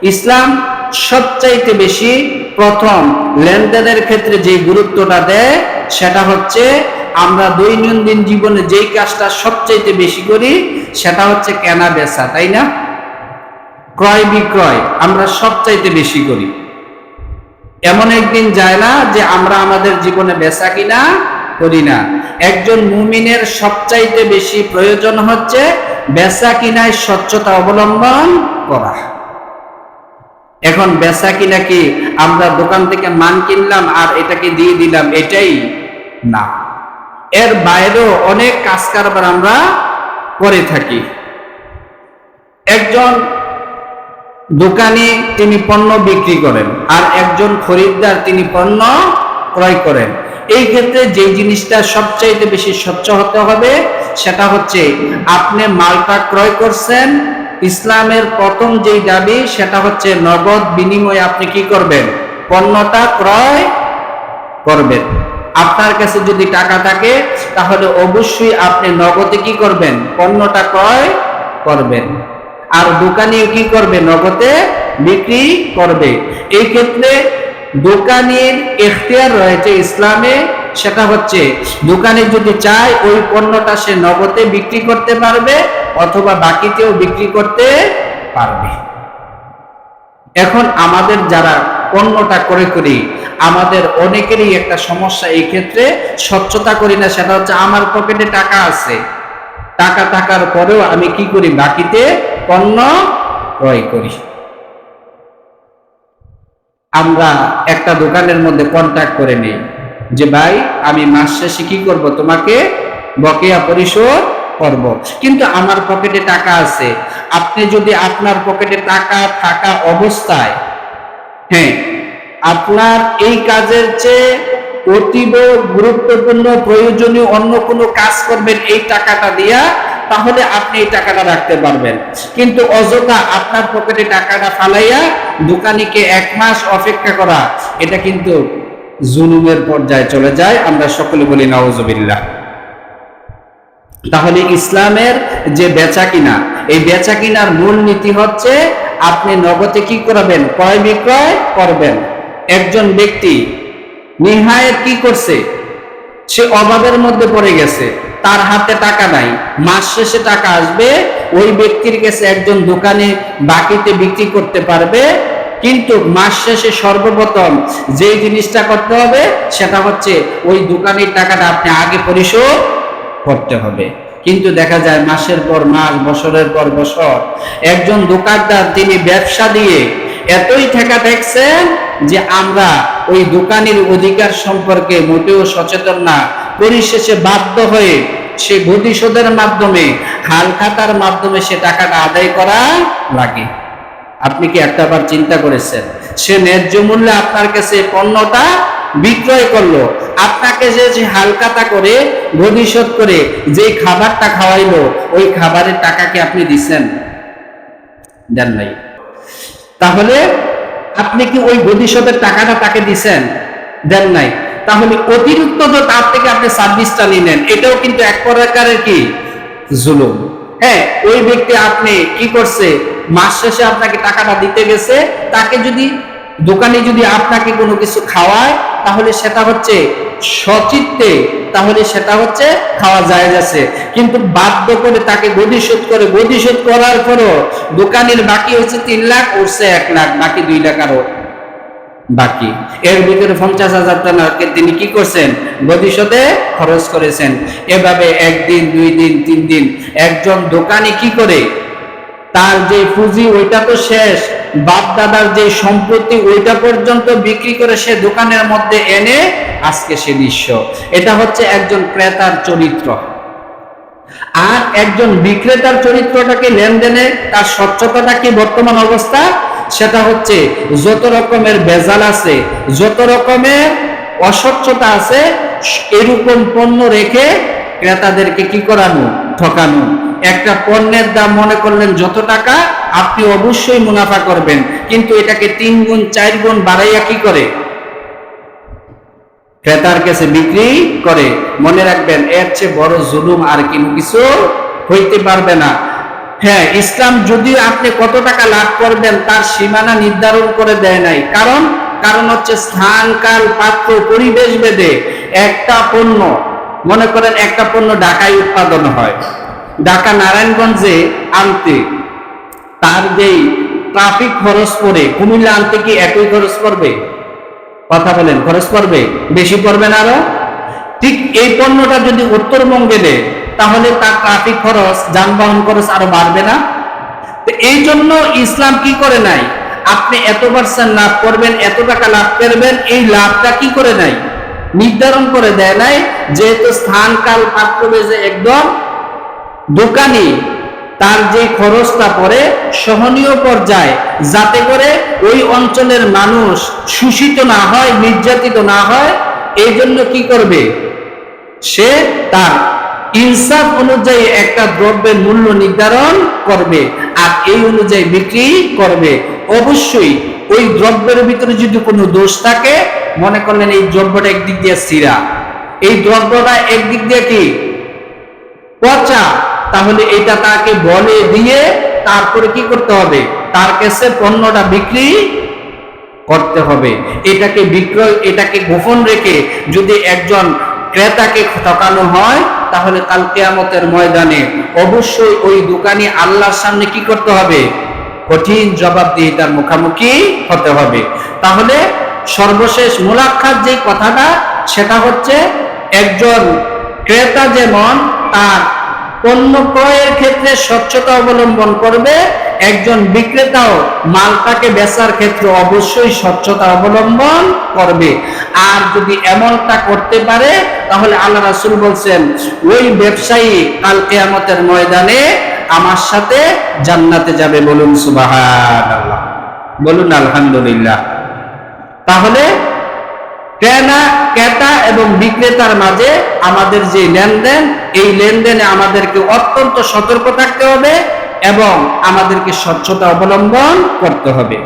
ইসলাম সবচাইতে বেশি প্রথম লেনদেনের ক্ষেত্রে যে গুরুত্বটা দেয় সেটা হচ্ছে আমরা দৈনন্দিন জীবনে যেই কাজটা সবচাইতে বেশি করি সেটা হচ্ছে কেনা বেচা, তাই না? ক্রয় বিক্রয় আমরা সবচাইতে বেশি করি। এমন একদিন যায় না যে আমরা আমাদের জীবনে বেচা কিনা করি না। একজন মুমিনের সবচাইতে বেশি প্রয়োজন হচ্ছে বেচা কিনায় স্বচ্ছতা অবলম্বন করা। এখন বেচা কিনা কি আমরা দোকান থেকে মান কিনলাম আর এটাকে দিয়ে দিলাম, এটাই না, এর বাইরেও অনেক কাজ কারবার আমরা করে থাকি। একজন দোকানি তিনি পণ্য বিক্রি করেন আর একজন খরিদ্দার তিনি পণ্য ক্রয় করেন। এই ক্ষেত্রে যে জিনিসটা সবচাইতে বেশি স্বচ্ছ হতে হবে সেটা হচ্ছে আপনি মালটা ক্রয় করছেন, ইসলামের প্রথম যেই দাবি সেটা হচ্ছে নগদ বিনিময়ে আপনি কি করবেন, পণ্যটা ক্রয় করবেন। আপনার কাছে যদি টাকা থাকে তাহলে অবশ্যই আপনি নগদে কি করবেন, পণ্যটা ক্রয় করবেন। আর দোকানি কি করবে, নগদে বিক্রি করবে। এই ক্ষেত্রে দোকানির এখতিয়ার রয়েছে ইসলামে, সেটা হচ্ছে দোকানি যদি চায় ওই পণ্যটা সে নগদে বিক্রি করতে পারবে অথবা বাকিতেও বিক্রি করতে পারবে। এখন আমাদের যারা পণ্যটা করে করি আমাদের অনেকেরই একটা সমস্যা এই ক্ষেত্রে, স্বচ্ছতা করি না। সেটা হচ্ছে আমার পকেটে টাকা আছে, টাকা থাকার পরেও আমি কি করি, বাকিতে পণ্য ক্রয় করি। আমরা একটা দোকানের মধ্যে কন্ট্যাক্ট করে নেই যে ভাই আমি মাস শেষে কি করব, তোমাকে বকেয়া পরিশোধ করব, কিন্তু আমার পকেটে টাকা আছে। আপনি যদি আপনার পকেটে টাকা থাকা অবস্থায় হ্যাঁ আপনার এই কাজের চেয়ে অতীব গুরুত্বপূর্ণ প্রয়োজনীয় অন্য কোনো কাজ করবেন এই টাকাটা দিয়া, তাহলে আপনি এই টাকাটা রাখতে পারবেন। কিন্তু অযথা আপনার পকেটে টাকাটা ফালাইয়া দোকানিকে 1 মাস অপেক্ষা করা, এটা কিন্তু জুলুমের পর্যায়ে চলে যায়। আমরা সকলে বলি নাউজুবিল্লাহ। তাহলে ইসলামের যে বেচা কিনা, এই বেচা কিনার মূল নীতি হচ্ছে আপনি নগদে কি করবেন, ক্রয় বিক্রয় করবেন। একজন ব্যক্তি নিহায়েত কি করছে, সে অভাবের মধ্যে পড়ে গেছে, তার হাতে টাকা নাই, মাস শেষে টাকা আসবে, ওই ব্যক্তির কাছে একজন দোকানে বাকিতে বিক্রি করতে পারবে। কিন্তু মাস শেষে সর্বপ্রথম যে জিনিসটা করতে হবে সেটা হচ্ছে ওই দোকানের টাকাটা আপনি আগে পরিশোধ করতে হবে। কিন্তু দেখা যায় মাসের পর মাস, বছরের পর বছর একজন দোকানদার তিনি ব্যবসা দিয়ে এতই ঠেকা ঠেকছেন যে আমরা ওই দোকানের অধিকার সম্পর্কে মোটেও সচেতন না। পরিশেষে বাধ্য হয়ে সে প্রতিশোধের মাধ্যমে, হালখাতার মাধ্যমে সে টাকাটা আদায় করা লাগে। আপনি কি একটাবার চিন্তা করেছেন, সে ন্যায্য মূল্যে আপনার কাছে পণ্যটা বিক্রয় করলো, আপনাকে যে হালখাতা করে প্রতিশোধ করে যে খাবারটা খাওয়াইলো ওই খাবারের টাকা কি আপনি দিচ্ছেন? দেন নাই। তাহলে আপনি কি ওই প্রতিশোধের টাকাটা তাকে দিচ্ছেন? দেন নাই। তাহলে অতিরিক্ত তো তার থেকে আপনি সার্ভিসটা নিলেন, এটাও কিন্তু এক প্রকারের কি জুলুম। হ্যাঁ, ওই ব্যক্তি আপনি কি করছে, মাস শেষে আপনাকে টাকাটা দিতে গেছে, তাকে যদি দোকানে যদি আপনাকে কোনো কিছু খাওয়ায় তাহলে সেটা হচ্ছে সচিত্তে, তাহলে সেটা হচ্ছে খাওয়া যায় আছে। কিন্তু বাধ্য করে তাকে প্রতিশোধ করার পরও দোকানের বাকি হচ্ছে 3 লাখ, উঠছে 1 লাখ, বাকি 2 লাখ আরো বাকি। এর ভিতরে 50,000 টাকা তিনি কি করছেন, প্রতিশোধে খরচ করেছেন। এভাবে 1 দিন 2 দিন 3 দিন একজন দোকানি কি করে, তার যে পুঁজি ওইটা তো শেষ, বাপ দাদার যে সম্পত্তি ওইটা পর্যন্ত বিক্রি করে সে দোকানের মধ্যে এনে আজকে সে নিঃস্ব। এটা হচ্ছে একজন ক্রেতার চরিত্র। আর একজন বিক্রেতার চরিত্রটাকে লেনদেনে তার স্বচ্ছতাটা কি বর্তমান অবস্থা, সেটা হচ্ছে যত রকমের ভেজাল আছে, যত রকমের অস্বচ্ছতা আছে, এরকম পণ্য রেখে ক্রেতাদেরকে কি করানো, ঠকানো। একটা পণ্যের দাম মনে করলেন যত টাকা, আপনি অবশ্যই মুনাফা করবেন, কিন্তু এটাকে 3 গুণ 4 গুণ বাড়াইয়া কি করে ক্রেতার কাছে বিক্রি করে। মনে রাখবেন, এর চেয়ে বড় জুলুম আর কিছু হইতে পারবে না। হ্যাঁ, ইসলাম যদিও আপনি কত টাকা লাভ করবেন তার সীমানা নির্ধারণ করে দেয় নাই, কারণ হচ্ছে স্থান, কাল, পাত্র, পরিবেশ ভেদে একটা পণ্য, মনে করেন একটা পণ্য ঢাকায় উৎপাদন হয়, ঢাকা নারায়ণগঞ্জে আনতে তার যেই ট্রাফিক খরচ পড়ে কুমিল্লা আনতে কি একই খরচ পড়বে? কথা বলেন, খরচ পড়বে? বেশি পড়বে না আরো? ঠিক এই পণ্যটা যদি উত্তরবঙ্গে দেয় তাহলে তার ট্রাফিক খরচ, যানবাহন খরচ আরো বাড়বে না? তো এই জন্য ইসলাম কি করে নাই, আপনি এত পার্সেন্ট লাভ করবেন, এত টাকা লাভ করবেন, এই লাভটা কি করে নাই, নির্ধারণ করে দেয় নাই। যেহেতু স্থান, কাল, পাত্র বেজে একদম দোকানি তার যে খরচটা পড়ে সহনীয় পর্যায়ে, যাতে করে ওই অঞ্চলের মানুষ শোষিত না হয়, নির্যাতিত না হয়, এই জন্য কি করবে, সে তার ইনসাফ অনুযায়ী একটা দ্রব্যের মূল্য নির্ধারণ করবে আর এই অনুযায়ী বিক্রি করবে। অবশ্যই ওই দ্রব্যের ভিতরে যদি কোনো দোষ থাকে, মনে করলেন এই দ্রব্যটা একদিক দিয়ে ছিঁড়া, এই দ্রব্যটা একদিক দিয়ে কি পচা, তাহলে এটা তাকে বলে দিয়ে তারপরে কি করতে হবে, তার কাছে পণ্যটা বিক্রি করতে হবে। এটাকে গোপন রেখে যদি একজন ক্রেতাকে ঠকানো হয়, তাহলে কাল কিয়ামতের ময়দানে অবশ্যই ওই দোকানি আল্লাহর সামনে কি করতে হবে, কঠিন জবাবদিহিতার মুখোমুখি হতে হবে। তাহলে সর্বশেষ মোলাক্ষাত যে কথাটা, সেটা হচ্ছে একজন ক্রেতা যেমন তার পণ্য ক্রয়ের ক্ষেত্রে স্বচ্ছতা অবলম্বন করবে, একজন বিক্রেতাও মালটাকে বেচার ক্ষেত্রে অবশ্যই স্বচ্ছতা অবলম্বন করবে। আর যদি এমনটা করতে পারে, তাহলে আল্লাহ রাসূল বলছেন ওই ব্যবসায়ী কাল কিয়ামতের ময়দানে আমার সাথে জান্নাতে যাবে। বলুন সুবহানাল্লাহ, বলুন আলহামদুলিল্লাহ। তাহলে ক্রেতা এবং বিক্রেতার মাঝে আমাদের যে লেনদেন, এই লেনদেনে আমাদেরকে অত্যন্ত সতর্ক থাকতে হবে এবং আমাদেরকে স্বচ্ছতা অবলম্বন করতে হবে।